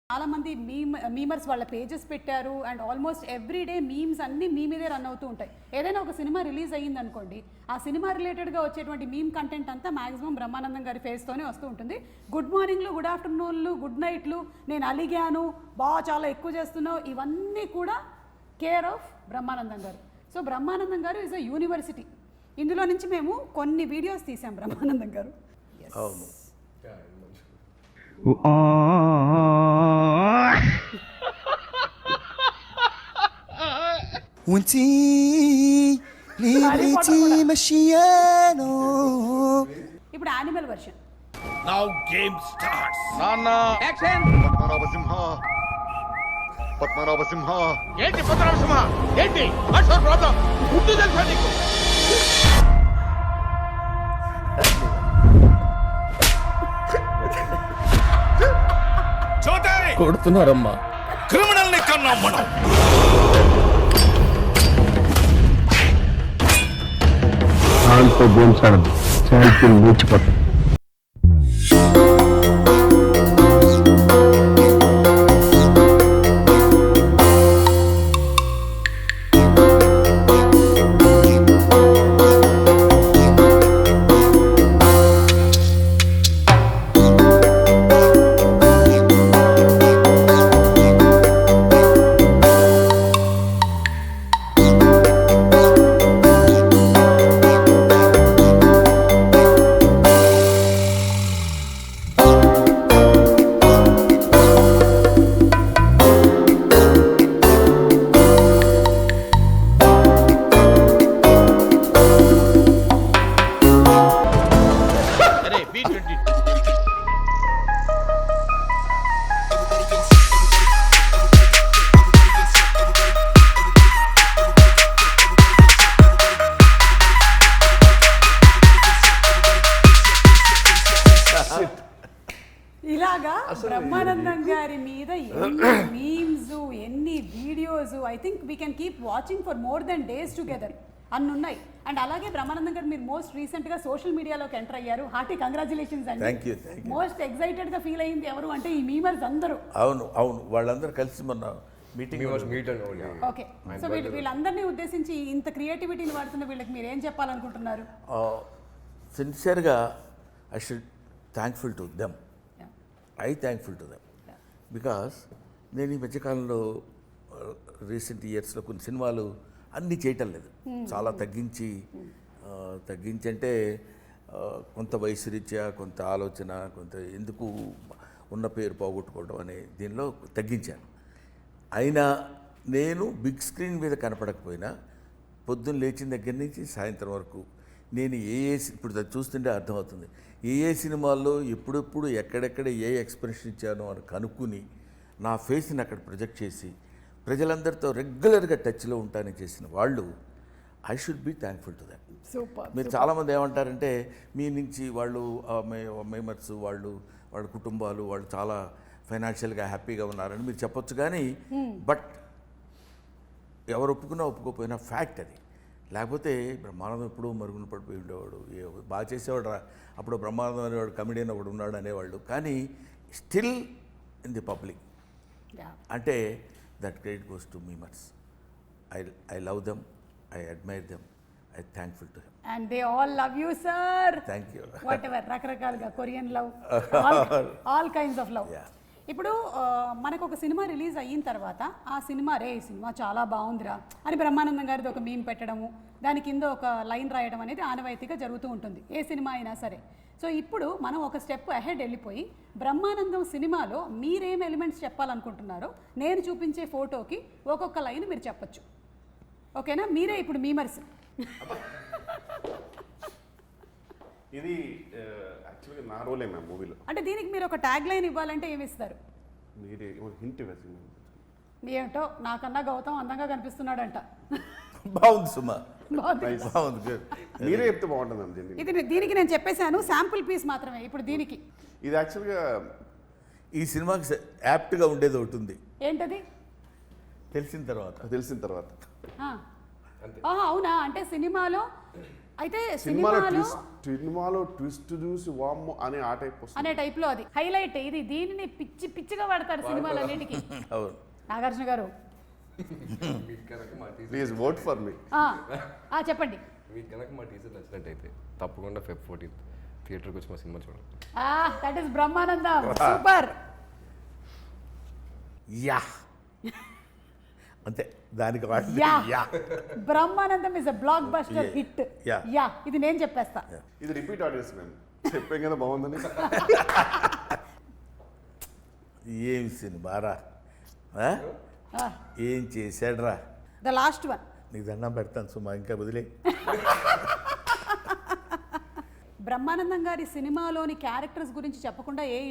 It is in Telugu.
చాలా మంది మీమర్స్ వాళ్ళ పేజెస్ పెట్టారు and almost every day memes అన్నీ మీ మీదే రన్ అవుతూ ఉంటాయి. ఏదైనా ఒక సినిమా రిలీజ్ అయ్యింది అనుకోండి, ఆ సినిమా రిలేటెడ్గా వచ్చేటువంటి మీమ్ కంటెంట్ అంతా మాక్సిమం బ్రహ్మానందం గారి ఫేస్తోనే వస్తూ ఉంటుంది. గుడ్ మార్నింగ్లు, గుడ్ ఆఫ్టర్నూన్లు, గుడ్ నైట్లు, నేను అలిగాను, చాలా ఎక్కువ చేస్తున్నావు, ఇవన్నీ కూడా కేర్ ఆఫ్ బ్రహ్మానందం గారు. సో బ్రహ్మానందం గారు ఈజ్ అ యూనివర్సిటీ. ఇందులో నుంచి మేము కొన్ని వీడియోస్ తీసాం బ్రహ్మానందం గారు. وانتي ليبريتي مشيانو. ఇప్పుడు animal version. Now game starts. Nana. Action. Padmanabha Simha ఏంటి పద్మనాభ సింహ? ఏంటి? What's your problem? ముందు తెలుసా నీకు? చోటే కొడుతున్నారమ్మా. క్రిమినల్ ని కన్నాం మనం. దాంతో గేమ్స్ ఆడదు, ఛాంపియన్ మూచిపోతాం. ఇలాగా బ్రహ్మానందం గారి మీద ఎన్ని మీమ్స్, ఎన్ని videos, I think we can keep watching for more than days together అన్ని ఉన్నాయి. అండ్ అలాగే బ్రహ్మానందం గారు మీరు మోస్ట్ రీసెంట్ గా సోషల్ మీడియాలోకి ఎంటర్ అయ్యారు. హార్టీ కంగ్రాచులేషన్స్ అండి. Thank you. మోస్ట్ ఎక్సైటెడ్ గా ఫీల్ అయింది ఎవరు అంటే ఈ మీమర్స్ అందరూ. అవును వాళ్ళందరూ కలిసి మొన్న మీటింగ్. ఓకే, సో వీళ్ళందరినీ ఉద్దేశించి ఇంత క్రియేటివిటీని వాడుతున్న వీళ్ళకి మీరు ఏం చెప్పాలనుకుంటున్నారు? సిన్సియర్గా I should thankful to them. Thankful to them because నేను ఈ మధ్యకాలంలో రీసెంట్ ఇయర్స్లో కొన్ని సినిమాలు అన్నీ చేయటం లేదు. చాలా తగ్గించి అంటే కొంత వయసు రీత్యా, కొంత ఆలోచన, కొంత ఎందుకు ఉన్న పేరు పోగొట్టుకోవడం అనే దీనిలో తగ్గించాను. అయినా నేను బిగ్ స్క్రీన్ మీద కనపడకపోయినా పొద్దున్న లేచిన దగ్గర నుంచి సాయంత్రం వరకు నేను ఇప్పుడు చూస్తుంటే అర్థమవుతుంది ఏ సినిమాల్లో ఎప్పుడెప్పుడు ఎక్కడెక్కడ ఏ ఎక్స్ప్రెషన్ ఇచ్చానో అని కనుక్కుని నా ఫేస్ని అక్కడ ప్రొజెక్ట్ చేసి ప్రజలందరితో రెగ్యులర్గా టచ్లో ఉంటానని చేసిన వాళ్ళు I should be thankful to that. మీరు చాలామంది ఏమంటారంటే మీ నుంచి వాళ్ళు మేమర్స్ వాళ్ళ కుటుంబాలు వాళ్ళు చాలా ఫైనాన్షియల్గా హ్యాపీగా ఉన్నారని మీరు చెప్పొచ్చు, కానీ బట్ ఎవరు ఒప్పుకోకపోయినా ఫ్యాక్ట్ అది. లేకపోతే బ్రహ్మానందం ఎప్పుడూ మరుగున పడిపోయి ఉండేవాడు, బాగా చేసేవాడు అప్పుడు బ్రహ్మానందం అనేవాడు, కమెడియన్ ఒకడు ఉన్నాడు అనేవాళ్ళు, కానీ స్టిల్ ఇన్ ది పబ్లిక్ అంటే that credit goes to memers. I love them, I admire them, I thankful to him. And they all love you, sir. Thank you. Whatever, రకరకాలుగా Korean love, all kinds of love. Yeah. ఇప్పుడు మనకు ఒక సినిమా రిలీజ్ అయిన తర్వాత ఆ సినిమా చాలా బాగుందిరా అని బ్రహ్మానందం గారిది ఒక మీమ్ పెట్టడము, దాని కింద ఒక లైన్ రాయడం అనేది ఆనవాయితీగా జరుగుతూ ఉంటుంది ఏ సినిమా అయినా సరే. సో ఇప్పుడు మనం ఒక స్టెప్ అహెడ్ వెళ్ళిపోయి బ్రహ్మానందం సినిమాలో మీరేం ఎలిమెంట్స్ చెప్పాలనుకుంటున్నారో నేను చూపించే ఫోటోకి ఒక్కొక్క లైన్ మీరు చెప్పచ్చు. ఓకేనా? మీరే ఇప్పుడు మీమర్స్. ఇది యాక్చువల్గా నా రోలే మ్యామ్ మూవీలో. అంటే దీనికి మీరు ఒక ట్యాగ్ లైన్ ఇవ్వాలంటే ఏమి ఇస్తారు? మీరే హింట్ ఇవ్వాలి. ఏమిటో నాకన్నా గౌతమ్ అందంగా కనిపిస్తున్నాడంట. బాగుంది సుమా, బాగుంది. మీరే చెప్తే బాగుంటుంది మ్యామ్. ఇది దీనికి నేను చెప్పేశాను, శాంపుల్ పీస్ మాత్రమే. ఇప్పుడు దీనికి ఇది యాక్చువల్గా ఈ సినిమాకి యాప్ట్గా ఉండేది ఒకటి ఉంది. ఏంటది? తెలిసిన తర్వాత అవునా? అంటే సినిమాలో అయితే సినిమాలో సినిమాలో ట్విస్ట్ చూసి వామ్మో అనే ఆ టైప్ వస్తుంది. అనే టైప్లో అది హైలైట్. ఇది దీనిని పిచ్చిగా వాడతారు సినిమాలన్నిటికీ. అవును. నాగార్జున గారు ప్లీజ్ ఓట్ ఫర్ మీ. చెప్పండి. మీకు కనుక మా టీచర్ నచ్చినట్టయితే తప్పకుండా Feb 14th థియేటర్కి వచ్చి మా సినిమా చూడండి. That is Brahmanandam. Super. Yeah అంతే దానికి yeah Brahmanandam is a block buster hit. Yeah. Yeah ఇది నేను చెప్పేస్తా. ఇది రిపీట్ ఆడియన్స్ మేము చెప్పాం కదా బాగుందని. ఏం సినిమారా, ఏం చేశాడ్రా. The last one. నీకు దండం పెడతాను సుమా, ఇంకా వదిలే. బ్రహ్మానందం గారి సినిమాలోని క్యారెక్టర్స్ గురించి చెప్పకుండా ఏ